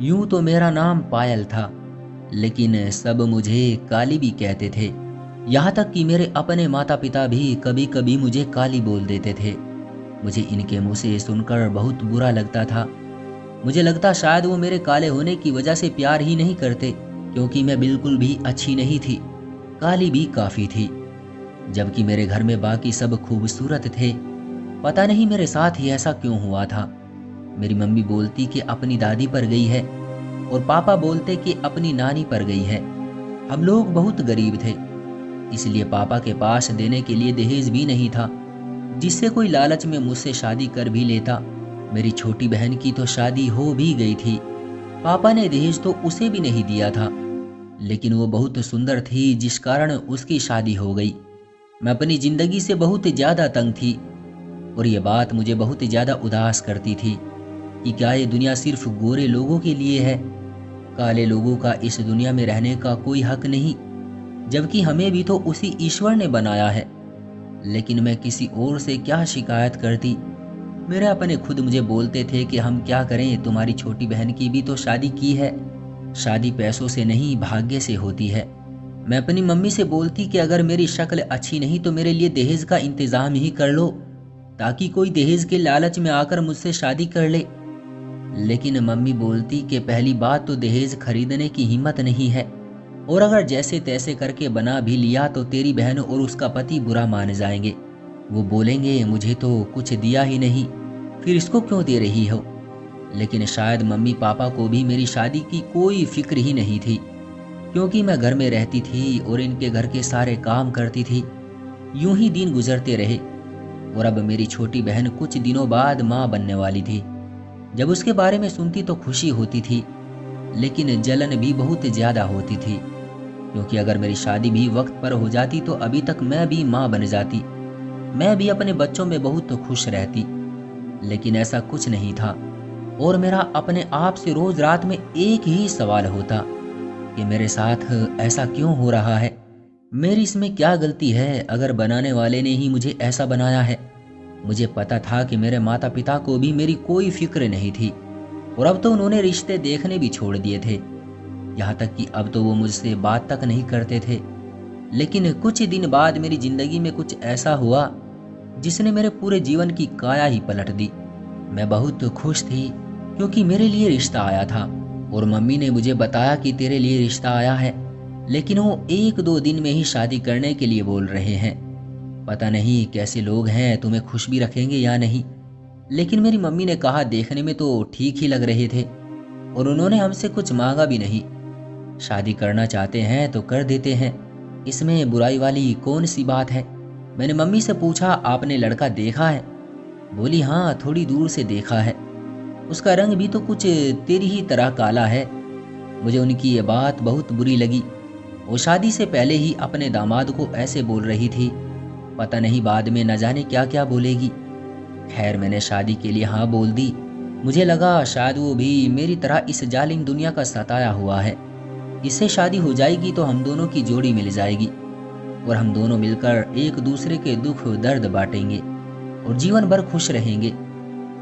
यूं तो मेरा नाम पायल था, लेकिन सब मुझे काली भी कहते थे। यहाँ तक कि मेरे अपने माता पिता भी कभी कभी मुझे काली बोल देते थे। मुझे इनके मुंह से सुनकर बहुत बुरा लगता था। मुझे लगता शायद वो मेरे काले होने की वजह से प्यार ही नहीं करते, क्योंकि मैं बिल्कुल भी अच्छी नहीं थी, काली भी काफ़ी थी। जबकि मेरे घर में बाकी सब खूबसूरत थे। पता नहीं मेरे साथ ही ऐसा क्यों हुआ था। मेरी मम्मी बोलती कि अपनी दादी पर गई है और पापा बोलते कि अपनी नानी पर गई है। हम लोग बहुत गरीब थे, इसलिए पापा के पास देने के लिए दहेज भी नहीं था, जिससे कोई लालच में मुझसे शादी कर भी लेता। मेरी छोटी बहन की तो शादी हो भी गई थी। पापा ने दहेज तो उसे भी नहीं दिया था, लेकिन वो बहुत सुंदर थी, जिस कारण उसकी शादी हो गई। मैं अपनी जिंदगी से बहुत ज़्यादा तंग थी और ये बात मुझे बहुत ज़्यादा उदास करती थी कि क्या ये दुनिया सिर्फ गोरे लोगों के लिए है। काले लोगों का इस दुनिया में रहने का कोई हक नहीं, जबकि हमें भी तो उसी ईश्वर ने बनाया है। लेकिन मैं किसी और से क्या शिकायत करती। मेरे अपने खुद मुझे बोलते थे कि हम क्या करें, तुम्हारी छोटी बहन की भी तो शादी की है। शादी पैसों से नहीं, भाग्य से होती है। मैं अपनी मम्मी से बोलती कि अगर मेरी शक्ल अच्छी नहीं तो मेरे लिए दहेज का इंतजाम ही कर लो, ताकि कोई दहेज के लालच में आकर मुझसे शादी कर ले। लेकिन मम्मी बोलती कि पहली बात तो दहेज खरीदने की हिम्मत नहीं है, और अगर जैसे तैसे करके बना भी लिया तो तेरी बहन और उसका पति बुरा मान जाएंगे। वो बोलेंगे मुझे तो कुछ दिया ही नहीं, फिर इसको क्यों दे रही हो। लेकिन शायद मम्मी पापा को भी मेरी शादी की कोई फिक्र ही नहीं थी, क्योंकि मैं घर में रहती थी और इनके घर के सारे काम करती थी। यूं ही दिन गुजरते रहे और अब मेरी छोटी बहन कुछ दिनों बाद माँ बनने वाली थी। जब उसके बारे में सुनती तो खुशी होती थी, लेकिन जलन भी बहुत ज़्यादा होती थी, क्योंकि अगर मेरी शादी भी वक्त पर हो जाती तो अभी तक मैं भी माँ बन जाती। मैं भी अपने बच्चों में बहुत खुश रहती, लेकिन ऐसा कुछ नहीं था। और मेरा अपने आप से रोज रात में एक ही सवाल होता कि मेरे साथ ऐसा क्यों हो रहा है, मेरी इसमें क्या गलती है। अगर बनाने वाले ने ही मुझे ऐसा बनाया है। मुझे पता था कि मेरे माता पिता को भी मेरी कोई फिक्र नहीं थी, और अब तो उन्होंने रिश्ते देखने भी छोड़ दिए थे। यहाँ तक कि अब तो वो मुझसे बात तक नहीं करते थे। लेकिन कुछ दिन बाद मेरी जिंदगी में कुछ ऐसा हुआ जिसने मेरे पूरे जीवन की काया ही पलट दी। मैं बहुत खुश थी क्योंकि मेरे लिए रिश्ता आया था, और मम्मी ने मुझे बताया कि तेरे लिए रिश्ता आया है, लेकिन वो 1-2 दिन में ही शादी करने के लिए बोल रहे हैं। पता नहीं कैसे लोग हैं, तुम्हें खुश भी रखेंगे या नहीं। लेकिन मेरी मम्मी ने कहा देखने में तो ठीक ही लग रहे थे, और उन्होंने हमसे कुछ मांगा भी नहीं। शादी करना चाहते हैं तो कर देते हैं, इसमें बुराई वाली कौन सी बात है। मैंने मम्मी से पूछा आपने लड़का देखा है। बोली हाँ, थोड़ी दूर से देखा है, उसका रंग भी तो कुछ तेरी ही तरह काला है। मुझे उनकी ये बात बहुत बुरी लगी। वो शादी से पहले ही अपने दामाद को ऐसे बोल रही थी, पता नहीं बाद में न जाने क्या क्या बोलेगी। खैर मैंने शादी के लिए हाँ बोल दी। मुझे लगा शायद वो भी मेरी तरह इस जालिम दुनिया का सताया हुआ है। इससे शादी हो जाएगी तो हम दोनों की जोड़ी मिल जाएगी, और हम दोनों मिलकर एक दूसरे के दुख दर्द बांटेंगे और जीवन भर खुश रहेंगे।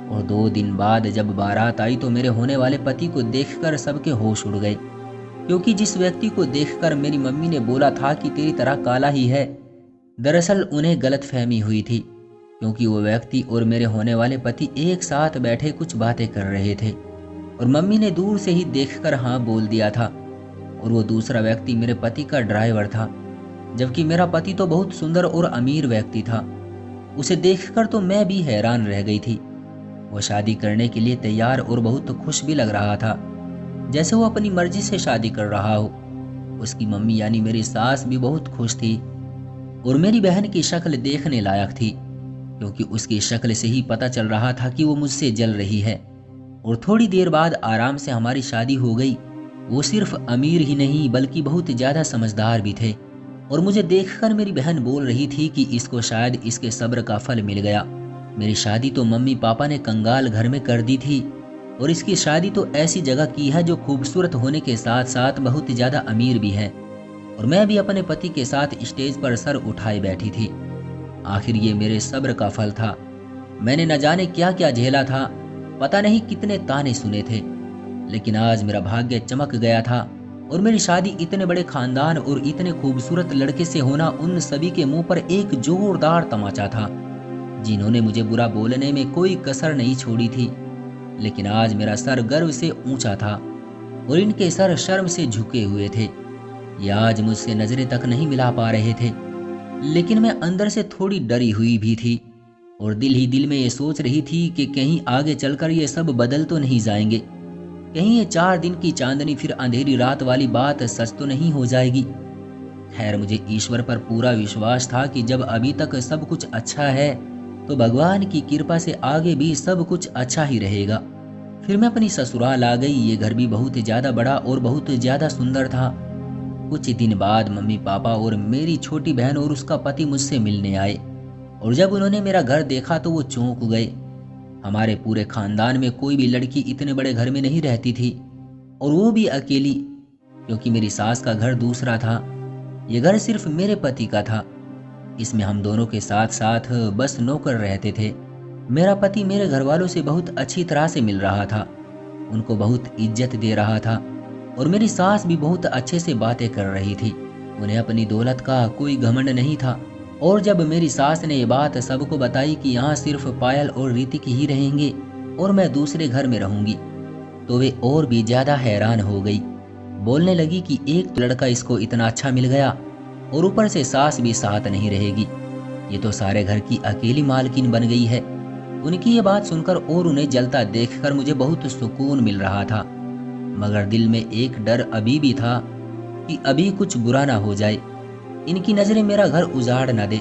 और 2 दिन बाद जब बारात आई तो मेरे होने वाले पति को देखकर सबके होश उड़ गए, क्योंकि जिस व्यक्ति को देखकर मेरी मम्मी ने बोला था कि तेरी तरह काला ही है, दरअसल उन्हें गलतफहमी हुई थी, क्योंकि वो व्यक्ति और मेरे होने वाले पति एक साथ बैठे कुछ बातें कर रहे थे, और मम्मी ने दूर से ही देखकर हाँ बोल दिया था। और वो दूसरा व्यक्ति मेरे पति का ड्राइवर था, जबकि मेरा पति तो बहुत सुंदर और अमीर व्यक्ति था। उसे देखकर तो मैं भी हैरान रह गई थी। वो शादी करने के लिए तैयार और बहुत खुश भी लग रहा था, जैसे वो अपनी मर्जी से शादी कर रहा हो। उसकी मम्मी यानी मेरी सास भी बहुत खुश थी, और मेरी बहन की शक्ल देखने लायक थी, क्योंकि उसकी शक्ल से ही पता चल रहा था कि वो मुझसे जल रही है। और थोड़ी देर बाद आराम से हमारी शादी हो गई। वो सिर्फ अमीर ही नहीं बल्कि बहुत ज़्यादा समझदार भी थे, और मुझे देखकर मेरी बहन बोल रही थी कि इसको शायद इसके सब्र का फल मिल गया। मेरी शादी तो मम्मी पापा ने कंगाल घर में कर दी थी, और इसकी शादी तो ऐसी जगह की है जो खूबसूरत होने के साथ साथ बहुत ज़्यादा अमीर भी है। और मैं भी अपने पति के साथ स्टेज पर सर उठाए बैठी थी। आखिर ये मेरे सब्र का फल था। मैंने न जाने क्या क्या झेला था, पता नहीं कितने ताने सुने थे, लेकिन आज मेरा भाग्य चमक गया था और मेरी शादी इतने बड़े खानदान और इतने खूबसूरत लड़के से होना उन सभी के मुंह पर एक जोरदार तमाचा था, जिन्होंने मुझे बुरा बोलने में कोई कसर नहीं छोड़ी थी। लेकिन आज मेरा सर गर्व से ऊंचा था और इनके सर शर्म से झुके हुए थे। ये आज मुझसे नजरें तक नहीं मिला पा रहे थे, लेकिन मैं अंदर से थोड़ी डरी हुई भी थी और दिल ही दिल में ये सोच रही थी कि कहीं आगे चलकर ये सब बदल तो नहीं जाएंगे, कहीं ये 4 दिन की चांदनी फिर अंधेरी रात वाली बात सच तो नहीं हो जाएगी। खैर, मुझे ईश्वर पर पूरा विश्वास था कि जब अभी तक सब कुछ अच्छा है तो भगवान की कृपा से आगे भी सब कुछ अच्छा ही रहेगा। फिर मैं अपनी ससुराल आ गई। ये घर भी बहुत ज्यादा बड़ा और बहुत ज्यादा सुंदर था। कुछ दिन बाद मम्मी पापा और मेरी छोटी बहन और उसका पति मुझसे मिलने आए और जब उन्होंने मेरा घर देखा तो वो चौंक गए। हमारे पूरे खानदान में कोई भी लड़की इतने बड़े घर में नहीं रहती थी और वो भी अकेली, क्योंकि मेरी सास का घर दूसरा था। ये घर सिर्फ मेरे पति का था। इसमें हम दोनों के साथ साथ बस नौकर रहते थे। मेरा पति मेरे घर वालों से बहुत अच्छी तरह से मिल रहा था, उनको बहुत इज्जत दे रहा था और मेरी सास भी बहुत अच्छे से बातें कर रही थी। उन्हें अपनी दौलत का कोई घमंड नहीं था। और जब मेरी सास ने ये बात सबको बताई कि यहाँ सिर्फ पायल और ऋतिक ही रहेंगे और मैं दूसरे घर में रहूंगी, तो वे और भी ज्यादा हैरान हो गई। बोलने लगी कि एक तो लड़का इसको इतना अच्छा मिल गया और ऊपर से सास भी साथ नहीं रहेगी, ये तो सारे घर की अकेली मालकिन बन गई है। उनकी ये बात सुनकर और उन्हें जलता देखकर मुझे बहुत सुकून मिल रहा था, मगर दिल में एक डर अभी भी था कि अभी कुछ बुरा ना हो जाए, इनकी नजरें मेरा घर उजाड़ न दे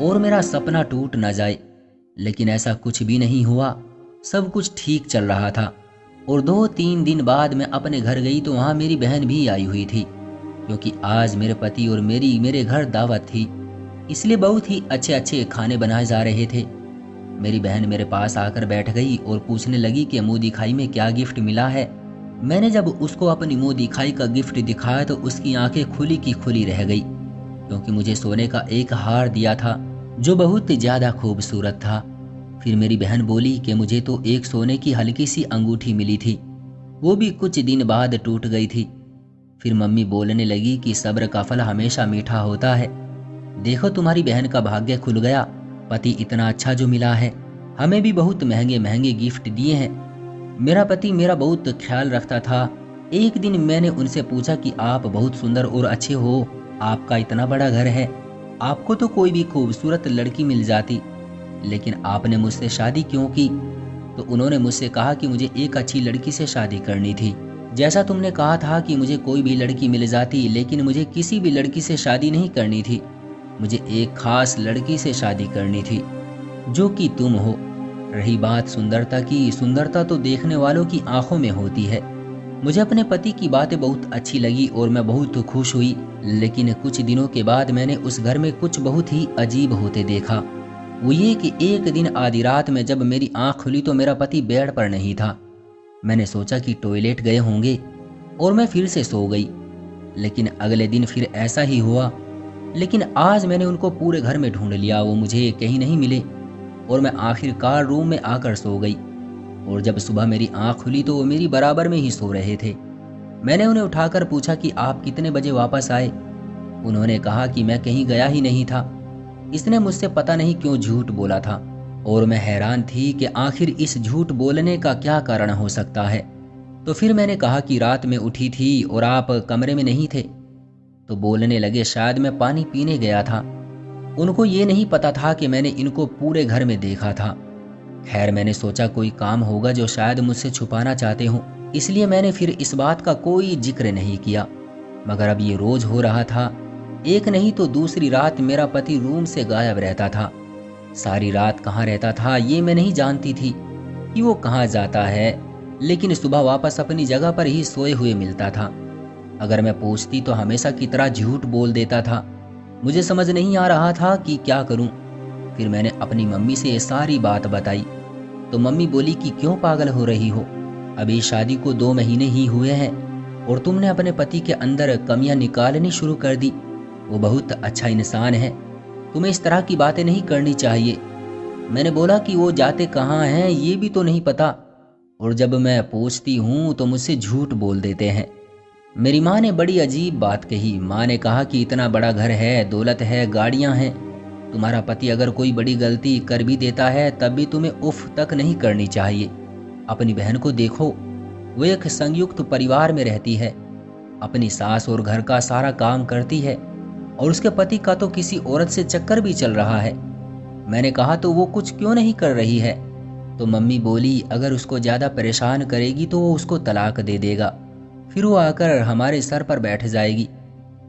और मेरा सपना टूट न जाए। लेकिन ऐसा कुछ भी नहीं हुआ, सब कुछ ठीक चल रहा था। और 2-3 दिन बाद मैं अपने घर गई तो वहाँ मेरी बहन भी आई हुई थी, क्योंकि आज मेरे पति और मेरे घर दावत थी, इसलिए बहुत ही अच्छे अच्छे खाने बनाए जा रहे थे। मेरी बहन मेरे पास आकर बैठ गई और पूछने लगी कि मुँह दिखाई में क्या गिफ्ट मिला है। मैंने जब उसको अपनी मुँह दिखाई का गिफ्ट दिखाया तो उसकी आंखें खुली की खुली रह गई, क्योंकि मुझे सोने का एक हार दिया था जो बहुत ज्यादा खूबसूरत था। फिर मेरी बहन बोली कि मुझे तो एक सोने की हल्की सी अंगूठी मिली थी, वो भी कुछ दिन बाद टूट गई थी। फिर मम्मी बोलने लगी कि सब्र का फल हमेशा मीठा होता है। देखो, तुम्हारी बहन का भाग्य खुल गया, पति इतना अच्छा जो मिला है। हमें भी बहुत महंगे महंगे गिफ्ट दिए हैं। मेरा पति मेरा बहुत ख्याल रखता था। एक दिन मैंने उनसे पूछा कि आप बहुत सुंदर और अच्छे हो, आपका इतना बड़ा घर है, आपको तो कोई भी खूबसूरत लड़की मिल जाती, लेकिन आपने मुझसे शादी क्यों की? तो उन्होंने मुझसे कहा कि मुझे एक अच्छी लड़की से शादी करनी थी। जैसा तुमने कहा था कि मुझे कोई भी लड़की मिल जाती, लेकिन मुझे किसी भी लड़की से शादी नहीं करनी थी। मुझे एक खास लड़की से शादी करनी थी, जो कि तुम हो। रही बात सुंदरता की, सुंदरता तो देखने वालों की आंखों में होती है। मुझे अपने पति की बातें बहुत अच्छी लगी और मैं बहुत खुश हुई, लेकिन कुछ दिनों के बाद मैंने उस घर में कुछ बहुत ही अजीब होते देखा। वो ये कि एक दिन आधी रात में जब मेरी आंख खुली तो मेरा पति बेड पर नहीं था। मैंने सोचा कि टॉयलेट गए होंगे और मैं फिर से सो गई, लेकिन अगले दिन फिर ऐसा ही हुआ। लेकिन आज मैंने उनको पूरे घर में ढूंढ लिया, वो मुझे कहीं नहीं मिले और मैं आखिरकार रूम में आकर सो गई। और जब सुबह मेरी आंख खुली तो वो मेरी बराबर में ही सो रहे थे। मैंने उन्हें उठाकर पूछा कि आप कितने बजे वापस आए? उन्होंने कहा कि मैं कहीं गया ही नहीं था। इसने मुझसे पता नहीं क्यों झूठ बोला था और मैं हैरान थी कि आखिर इस झूठ बोलने का क्या कारण हो सकता है। तो फिर मैंने कहा कि रात में उठी थी और आप कमरे में नहीं थे। तो बोलने लगे, शायद मैं पानी पीने गया था। उनको ये नहीं पता था कि मैंने इनको पूरे घर में देखा था। खैर, मैंने सोचा कोई काम होगा जो शायद मुझसे छुपाना चाहते हो, इसलिए मैंने फिर इस बात का कोई जिक्र नहीं किया। मगर अब ये रोज हो रहा था। एक नहीं तो दूसरी रात मेरा पति रूम से गायब रहता था। सारी रात कहाँ रहता था ये मैं नहीं जानती थी कि वो कहाँ जाता है, लेकिन सुबह वापस अपनी जगह पर ही सोए हुए मिलता था। अगर मैं पूछती तो हमेशा की तरह झूठ बोल देता था। मुझे समझ नहीं आ रहा था कि क्या करूं। फिर मैंने अपनी मम्मी से ये सारी बात बताई तो मम्मी बोली कि क्यों पागल हो रही हो, अभी शादी को 2 महीने ही हुए हैं और तुमने अपने पति के अंदर कमियां निकालनी शुरू कर दी। वो बहुत अच्छा इंसान है, तुम्हें इस तरह की बातें नहीं करनी चाहिए। मैंने बोला कि वो जाते कहाँ हैं ये भी तो नहीं पता। और जब मैं पूछती हूँ तो मुझसे झूठ बोल देते हैं। मेरी माँ ने बड़ी अजीब बात कही। माँ ने कहा कि इतना बड़ा घर है, दौलत है, गाड़ियाँ हैं, तुम्हारा पति अगर कोई बड़ी गलती कर भी देता है तब भी तुम्हें उफ तक नहीं करनी चाहिए। अपनी बहन को देखो, वो एक संयुक्त परिवार में रहती है, अपनी सास और घर का सारा काम करती है, और उसके पति का तो किसी औरत से चक्कर भी चल रहा है। मैंने कहा तो वो कुछ क्यों नहीं कर रही है? तो मम्मी बोली अगर उसको ज़्यादा परेशान करेगी तो वो उसको तलाक दे देगा, फिर वो आकर हमारे सर पर बैठ जाएगी,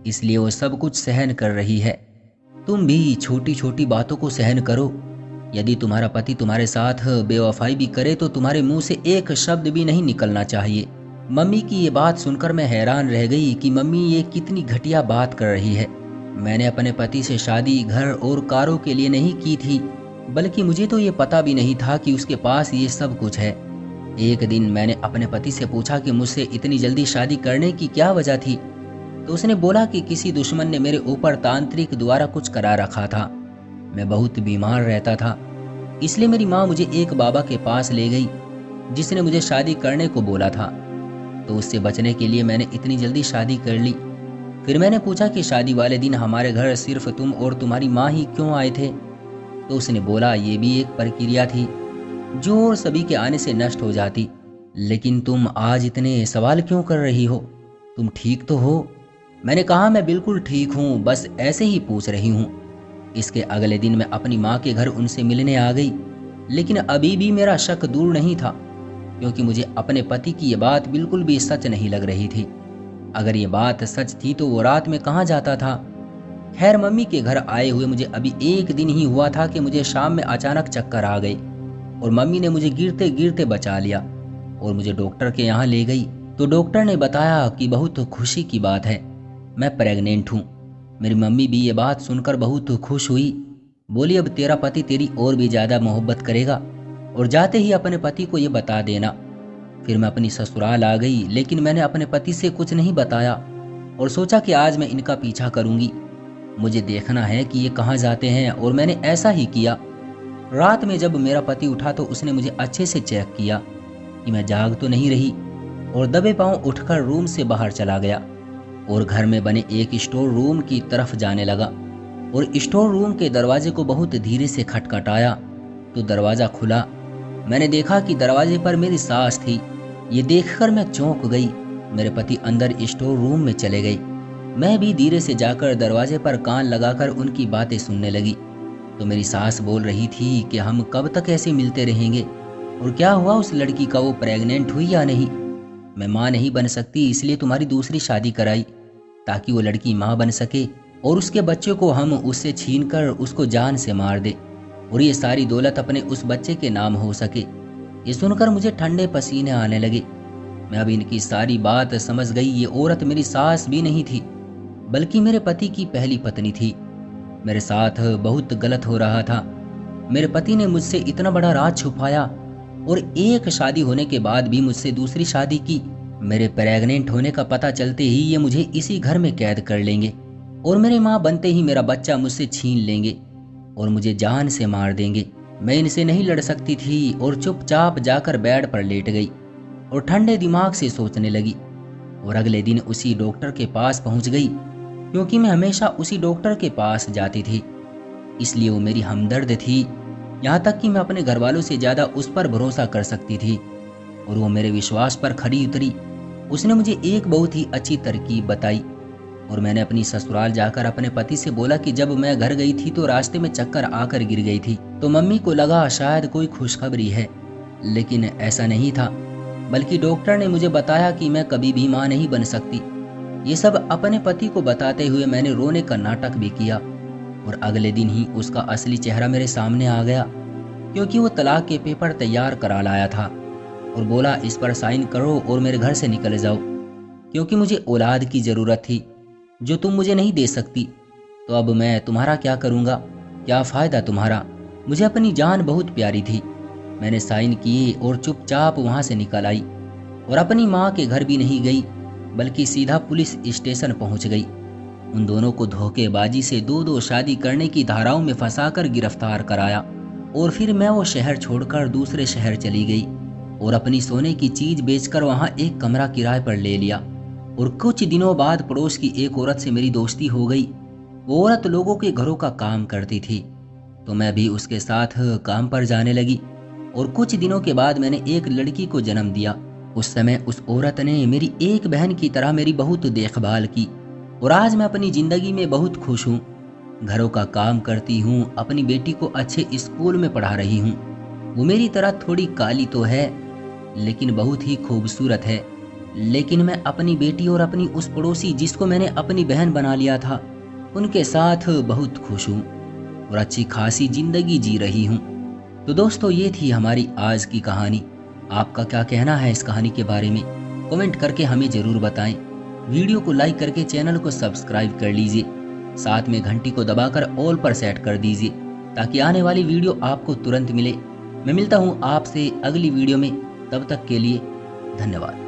इसलिए वो सब कुछ सहन कर रही है। तुम भी छोटी छोटी बातों को सहन करो। यदि तुम्हारा पति तुम्हारे साथ बेवफाई भी करे तो तुम्हारे मुंह से एक शब्द भी नहीं निकलना चाहिए। मम्मी की ये बात सुनकर मैं हैरान रह गई कि मम्मी ये कितनी घटिया बात कर रही है। मैंने अपने पति से शादी घर और कारों के लिए नहीं की थी, बल्कि मुझे तो ये पता भी नहीं था कि उसके पास ये सब कुछ है। एक दिन मैंने अपने पति से पूछा कि मुझसे इतनी जल्दी शादी करने की क्या वजह थी, तो उसने बोला कि किसी दुश्मन ने मेरे ऊपर तांत्रिक द्वारा कुछ करा रखा था। मैं बहुत बीमार रहता था, इसलिए मेरी माँ मुझे एक बाबा के पास ले गई जिसने मुझे शादी करने को बोला था। तो उससे बचने के लिए मैंने इतनी जल्दी शादी कर ली। फिर मैंने पूछा कि शादी वाले दिन हमारे घर सिर्फ तुम और तुम्हारी माँ ही क्यों आए थे? तो उसने बोला ये भी एक प्रक्रिया थी जो और सभी के आने से नष्ट हो जाती। लेकिन तुम आज इतने सवाल क्यों कर रही हो? तुम ठीक तो हो? मैंने कहा मैं बिल्कुल ठीक हूँ, बस ऐसे ही पूछ रही हूँ। इसके अगले दिन मैं अपनी माँ के घर उनसे मिलने आ गई, लेकिन अभी भी मेरा शक दूर नहीं था, क्योंकि मुझे अपने पति की ये बात बिल्कुल भी सच नहीं लग रही थी। अगर ये बात सच थी तो वो रात में कहाँ जाता था? खैर, मम्मी के घर आए हुए मुझे अभी एक दिन ही हुआ था कि मुझे शाम में अचानक चक्कर आ गई और मम्मी ने मुझे गिरते गिरते बचा लिया और मुझे डॉक्टर के यहाँ ले गई। तो डॉक्टर ने बताया कि बहुत खुशी की बात है, मैं प्रेग्नेंट हूँ। मेरी मम्मी भी ये बात सुनकर बहुत खुश हुई। बोली अब तेरा पति तेरी और भी ज़्यादा मोहब्बत करेगा और जाते ही अपने पति को ये बता देना। फिर मैं अपनी ससुराल आ गई, लेकिन मैंने अपने पति से कुछ नहीं बताया और सोचा कि आज मैं इनका पीछा करूंगी। मुझे देखना है कि ये कहाँ जाते हैं, और मैंने ऐसा ही किया। रात में जब मेरा पति उठा तो उसने मुझे अच्छे से चेक किया कि मैं जाग तो नहीं रही, और दबे पांव उठकर रूम से बाहर चला गया और घर में बने एक स्टोर रूम की तरफ जाने लगा और स्टोर रूम के दरवाजे को बहुत धीरे से खटखटाया तो दरवाज़ा खुला। मैंने देखा कि दरवाजे पर मेरी सास थी। ये देखकर मैं चौंक गई। मेरे पति अंदर स्टोर रूम में चले गए। मैं भी धीरे से जाकर दरवाजे पर कान लगाकर उनकी बातें सुनने लगी। तो मेरी सास बोल रही थी कि हम कब तक ऐसे मिलते रहेंगे, और क्या हुआ उस लड़की का, वो प्रेग्नेंट हुई या नहीं? मैं माँ नहीं बन सकती, इसलिए तुम्हारी दूसरी शादी कराई ताकि वो लड़की माँ बन सके और उसके बच्चे को हम उससे छीनकर उसको जान से मार दे और ये सारी दौलत अपने उस बच्चे के नाम हो सके। ये सुनकर मुझे ठंडे पसीने आने लगे। मैं अब इनकी सारी बात समझ गई। ये औरत मेरी सास भी नहीं थी, बल्कि मेरे पति की पहली पत्नी थी। मेरे साथ बहुत गलत हो रहा था। मेरे पति ने मुझसे इतना बड़ा राज छुपाया और एक शादी होने के बाद भी मुझसे दूसरी शादी की। मेरे प्रेग्नेंट होने का पता चलते ही ये मुझे इसी घर में कैद कर लेंगे और मेरे माँ बनते ही मेरा बच्चा मुझसे छीन लेंगे और मुझे जान से मार देंगे। मैं इनसे नहीं लड़ सकती थी और चुपचाप जाकर बेड पर लेट गई और ठंडे दिमाग से सोचने लगी। और अगले दिन उसी डॉक्टर के पास पहुंच गई, क्योंकि मैं हमेशा उसी डॉक्टर के पास जाती थी, इसलिए वो मेरी हमदर्द थी। यहाँ तक कि मैं अपने घर वालों से ज़्यादा उस पर भरोसा कर सकती थी और वो मेरे विश्वास पर खरी उतरी। उसने मुझे एक बहुत ही अच्छी तरकीब बताई और मैंने अपनी ससुराल जाकर अपने पति से बोला कि जब मैं घर गई थी तो रास्ते में चक्कर आकर गिर गई थी। तो मम्मी को लगा शायद कोई खुशखबरी है, लेकिन ऐसा नहीं था, बल्कि डॉक्टर ने मुझे बताया कि मैं कभी भी माँ नहीं बन सकती। ये सब अपने पति को बताते हुए मैंने रोने का नाटक भी किया और अगले दिन ही उसका असली चेहरा मेरे सामने आ गया, क्योंकि वो तलाक के पेपर तैयार करा लाया था और बोला इस पर साइन करो और मेरे घर से निकल जाओ, क्योंकि मुझे औलाद की ज़रूरत थी जो तुम मुझे नहीं दे सकती। तो अब मैं तुम्हारा क्या करूँगा? क्या फ़ायदा तुम्हारा? मुझे अपनी जान बहुत प्यारी थी। मैंने साइन किए और चुपचाप वहाँ से निकल आई और अपनी माँ के घर भी नहीं गई, बल्कि सीधा पुलिस स्टेशन पहुँच गई। उन दोनों को धोखेबाजी से दो शादी करने की धाराओं में फंसाकर गिरफ्तार कराया और फिर मैं वो शहर छोड़कर दूसरे शहर चली गई। और अपनी सोने की चीज बेचकर वहां एक कमरा किराए पर ले लिया। और कुछ दिनों बाद पड़ोस की एक औरत से मेरी दोस्ती हो गई। वो औरत लोगों के घरों का काम करती थी, तो मैं भी उसके साथ काम पर जाने लगी। और कुछ दिनों के बाद मैंने एक लड़की को जन्म दिया। उस समय उस औरत ने मेरी एक बहन की तरह मेरी बहुत देखभाल की और आज मैं अपनी जिंदगी में बहुत खुश हूँ। घरों का काम करती हूँ, अपनी बेटी को अच्छे स्कूल में पढ़ा रही हूँ। वो मेरी तरह थोड़ी काली तो है, लेकिन बहुत ही खूबसूरत है। लेकिन मैं अपनी बेटी और अपनी उस पड़ोसी जिसको मैंने अपनी बहन बना लिया था, उनके साथ बहुत खुश हूँ और अच्छी खासी जिंदगी जी रही हूँ। तो दोस्तों, ये थी हमारी आज की कहानी। आपका क्या कहना है इस कहानी के बारे में? कमेंट करके हमें ज़रूर बताएं। वीडियो को लाइक करके चैनल को सब्सक्राइब कर लीजिए, साथ में घंटी को दबाकर ऑल पर सेट कर दीजिए ताकि आने वाली वीडियो आपको तुरंत मिले। मैं मिलता हूँ आपसे अगली वीडियो में, तब तक के लिए धन्यवाद।